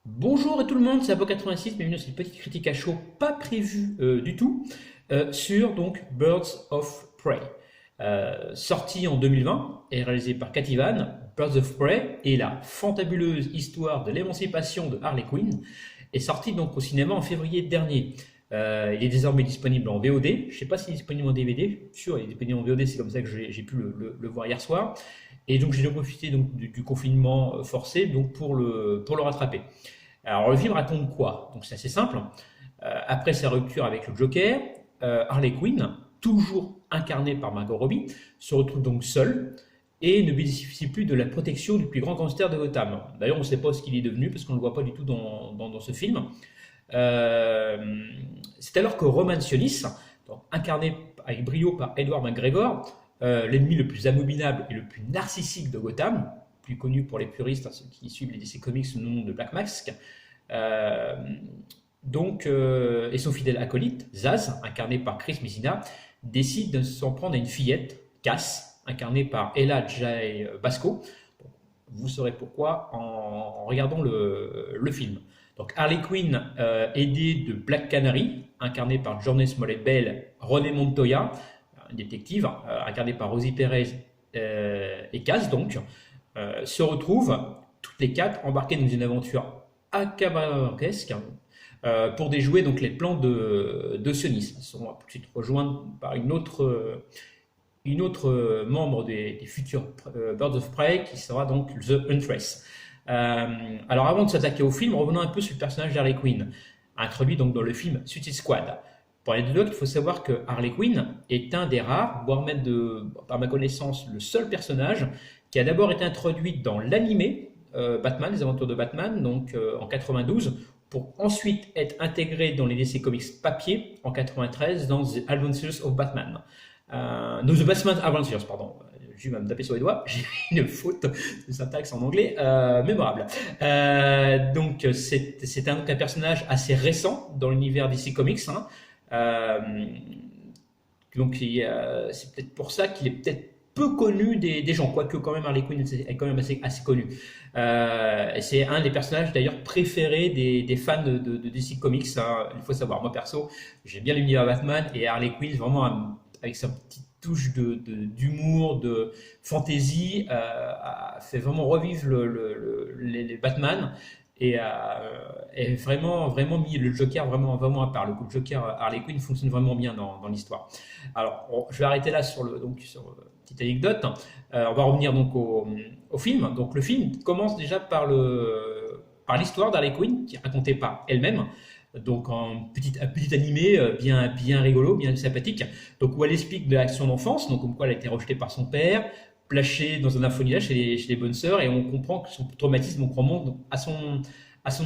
Bonjour à tout le monde, c'est Apo86, bienvenue dans cette petite critique à chaud, pas prévue du tout, sur donc Birds of Prey. Sorti en 2020 et réalisé par Cat Evan, Birds of Prey est la fantabuleuse histoire de l'émancipation de Harley Quinn, est sorti donc au cinéma en février dernier. Il est désormais disponible en VOD, je ne sais pas s'il est disponible en DVD, je suis sûr il est disponible en VOD, c'est comme ça que j'ai pu le voir hier soir. Et donc j'ai profité donc, du confinement forcé donc, pour le rattraper. Alors le film raconte quoi? Donc c'est assez simple. Après sa rupture avec le Joker, Harley Quinn, toujours incarnée par Margot Robbie, se retrouve donc seule et ne bénéficie plus de la protection du plus grand gangster de Gotham. D'ailleurs, on ne sait pas ce qu'il est devenu parce qu'on ne le voit pas du tout dans ce film. Euh, c'est alors que Roman Sionis, donc incarné avec brio par Edward McGregor, l'ennemi le plus abominable et le plus narcissique de Gotham, plus connu pour les puristes, hein, ceux qui suivent les DC Comics sous le nom de Black Mask, euh, et son fidèle acolyte, Zaz, incarné par Chris Messina, décide de s'en prendre à une fillette, Cass, incarnée par Ella Jay Basco. Vous saurez pourquoi en regardant le film. Donc Harley Quinn, aidée de Black Canary, incarné par Journey Smollett Bell, René Montoya, un détective, incarné par Rosie Perez et Cass donc, se retrouvent toutes les quatre embarquées dans une aventure acabalanquesque pour déjouer donc les plans de Sionis. Elles seront tout de suite rejointes par une autre membre des futurs Birds of Prey qui sera donc The Huntress. Alors avant de s'attaquer au film, revenons un peu sur le personnage d'Harley Quinn, introduit donc dans le film Suicide Squad. Pour l'anecdote, il faut savoir que Harley Quinn est un des rares, voire même par ma connaissance le seul personnage qui a d'abord été introduit dans l'animé Batman, les aventures de Batman, donc en 92, pour ensuite être intégré dans les DC Comics papier en 93 dans The Adventures of Batman. No, The Batman Adventures, pardon. Je vais me taper sur les doigts, j'ai une faute de syntaxe en anglais mémorable. Donc c'est un personnage assez récent dans l'univers DC Comics. Hein. Euh, donc c'est peut-être pour ça qu'il est peut-être peu connu des gens, quoique quand même Harley Quinn est quand même assez connu. Et c'est un des personnages d'ailleurs préférés des fans de DC Comics. Hein. Il faut savoir, moi perso, j'aime bien l'univers Batman et Harley Quinn vraiment avec sa petite touche d'humour, de fantasy, fait vraiment revivre les Batman et vraiment mis le Joker vraiment à part. Le coup de Joker Harley Quinn fonctionne vraiment bien dans l'histoire. Alors, je vais arrêter là sur petite anecdote. On va revenir donc au film. Donc le film commence déjà par l'histoire d'Harley Quinn qui est racontée par elle-même. Donc un petit animé bien rigolo, bien sympathique. Donc où elle explique de son enfance, donc comme quoi elle a été rejetée par son père, placée dans un orphelinat chez les bonnes sœurs, et on comprend que son traumatisme remonte à son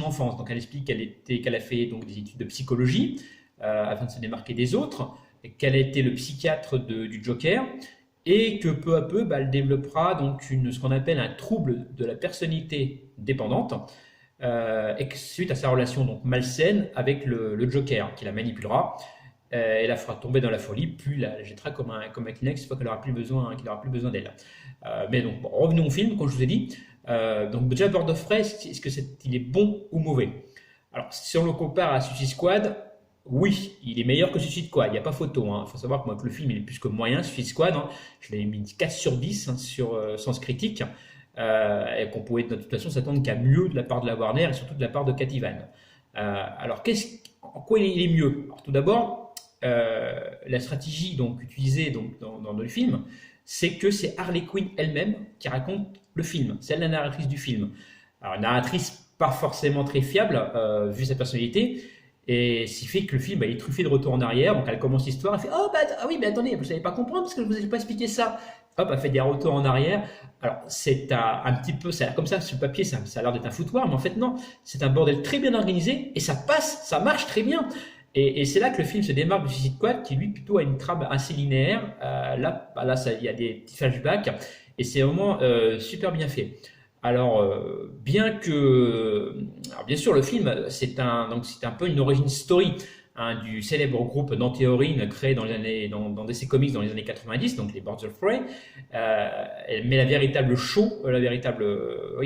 enfance. Donc elle explique qu'elle a fait donc des études de psychologie afin de se démarquer des autres, et qu'elle a été le psychiatre du Joker, et que peu à peu, bah, elle développera donc ce qu'on appelle un trouble de la personnalité dépendante, et que suite à sa relation donc malsaine avec le Joker, qui la manipulera, et la fera tomber dans la folie, puis la jettera comme un Kleenex une fois qu'il aura plus besoin d'elle. Mais donc, bon, revenons au film, comme je vous ai dit. Donc déjà, Bird of Prey, est-ce qu'il est bon ou mauvais? Alors, si on le compare à Suicide Squad, oui, il est meilleur que Suicide Squad, il n'y a pas photo. Hein. Il faut savoir que, moi, que le film il est plus que moyen, Suicide Squad. Hein. Je l'ai mis 4 sur 10 hein, sur Sens Critique, et qu'on pouvait de toute façon s'attendre qu'à mieux de la part de la Warner et surtout de la part de Cat Evan. Alors, en quoi il est mieux? Alors, tout d'abord, la stratégie donc, utilisée donc, dans le film, c'est que c'est Harley Quinn elle-même qui raconte le film. C'est elle la narratrice du film. Alors, une narratrice pas forcément très fiable, vu sa personnalité, et ce qui fait que le film bah, il est truffé de retour en arrière. Donc elle commence l'histoire, elle fait oh bah ah oui mais attendez, vous savez pas comprendre parce que je vous ai pas expliqué ça. Hop, elle fait des retours en arrière. Alors c'est un petit peu, ça a l'air comme ça sur le papier, ça a l'air d'être un foutoir, mais en fait non, c'est un bordel très bien organisé et ça passe, ça marche très bien. Et c'est là que le film se démarque du Suicide Squad qui lui plutôt a une trame assez linéaire. Là il y a des petits flashbacks et c'est vraiment super bien fait. Alors, bien sûr, le film, c'est un peu une origin story. hein, du célèbre groupe d'anti-héroïne créé dans DC Comics dans les années 90, donc les Birds of Prey. Mais la véritable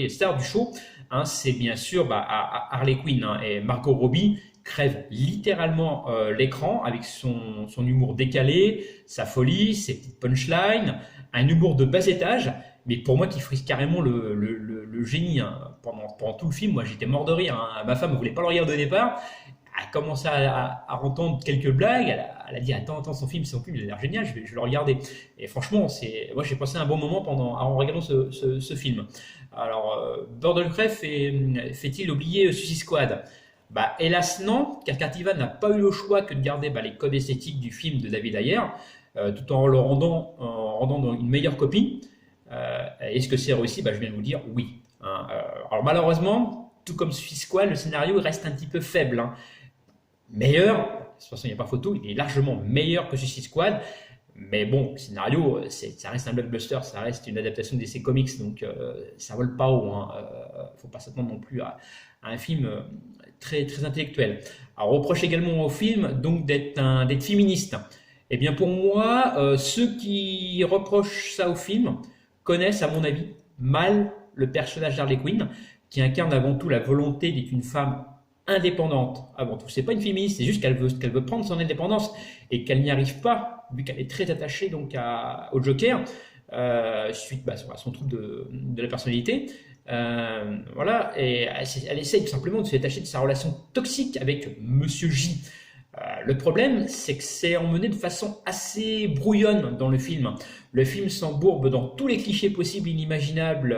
star du show, hein, c'est bien sûr Harley Quinn, hein, et Margot Robbie crève littéralement l'écran avec son humour décalé, sa folie, ses petites punchlines, un humour de bas étage, mais pour moi qui frise carrément le génie, hein. Pendant tout le film, moi j'étais mort de rire, hein. Ma femme ne voulait pas le regarder au départ, elle a commencé à entendre quelques blagues, elle a dit attends, son film il a l'air génial, je vais le regarder. Et franchement, moi j'ai passé un bon moment en regardant ce film. Alors, Bird of Prey fait-il oublier Suicide Squad? Hélas non, car Captiva n'a pas eu le choix que de garder les codes esthétiques du film de David Ayer, tout en le rendant une meilleure copie. Est-ce que c'est réussi? Je viens de vous dire oui, hein. Alors malheureusement, tout comme Suicide Squad, le scénario reste un petit peu faible, hein. Meilleur, de toute façon il n'y a pas photo, il est largement meilleur que Suicide Squad. Mais bon, le scénario, ça reste un blockbuster, ça reste une adaptation de DC Comics, donc ça vole pas haut, hein. Faut pas s'attendre non plus à un film très, très intellectuel. Alors, on reproche également au film donc d'être féministe. Eh bien, pour moi, ceux qui reprochent ça au film connaissent, à mon avis, mal le personnage d'Harley Quinn, qui incarne avant tout la volonté d'être une femme indépendante. Avant tout, c'est pas une féministe, c'est juste qu'elle veut prendre son indépendance et qu'elle n'y arrive pas, vu qu'elle est très attachée donc au Joker, suite à son trouble de la personnalité. Voilà, et elle essaye tout simplement de se détacher de sa relation toxique avec Monsieur J. Le problème, c'est que c'est emmené de façon assez brouillonne dans le film. Le film s'embourbe dans tous les clichés possibles et inimaginables,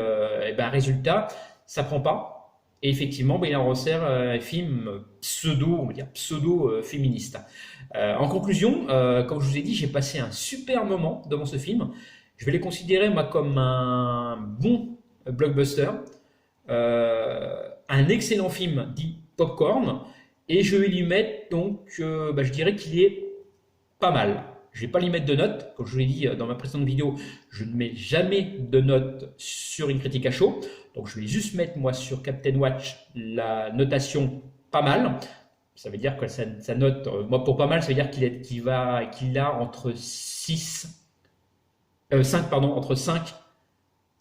résultat, ça prend pas. Et effectivement, il en resserre un film pseudo-féministe. En conclusion, comme je vous ai dit, j'ai passé un super moment devant ce film. Je vais les considérer, moi, comme un bon blockbuster, un excellent film dit popcorn, et je vais lui mettre, donc, je dirais qu'il est pas mal. Je ne vais pas lui mettre de notes, comme je vous l'ai dit dans ma précédente vidéo, je ne mets jamais de notes sur une critique à chaud, donc je vais juste mettre moi sur Captain Watch la notation pas mal. Ça veut dire que sa note, moi pour pas mal, ça veut dire qu'il a entre 5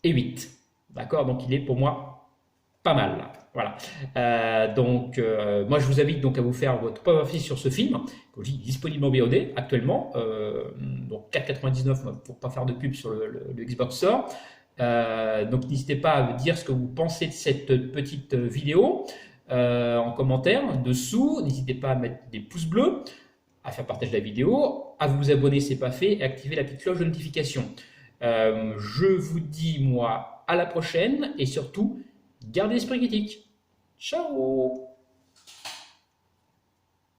et 8. D'accord? Donc il est pour moi pas mal. Voilà. Moi je vous invite donc à vous faire votre propre avis sur ce film, qui est disponible en VOD actuellement, donc 4,99 pour pas faire de pub sur le Xbox Store. Donc n'hésitez pas à me dire ce que vous pensez de cette petite vidéo en commentaire dessous. N'hésitez pas à mettre des pouces bleus, à faire partager la vidéo, à vous abonner si ce n'est pas fait et activer la petite cloche de notification. Je vous dis moi à la prochaine et surtout gardez l'esprit critique. Ciao!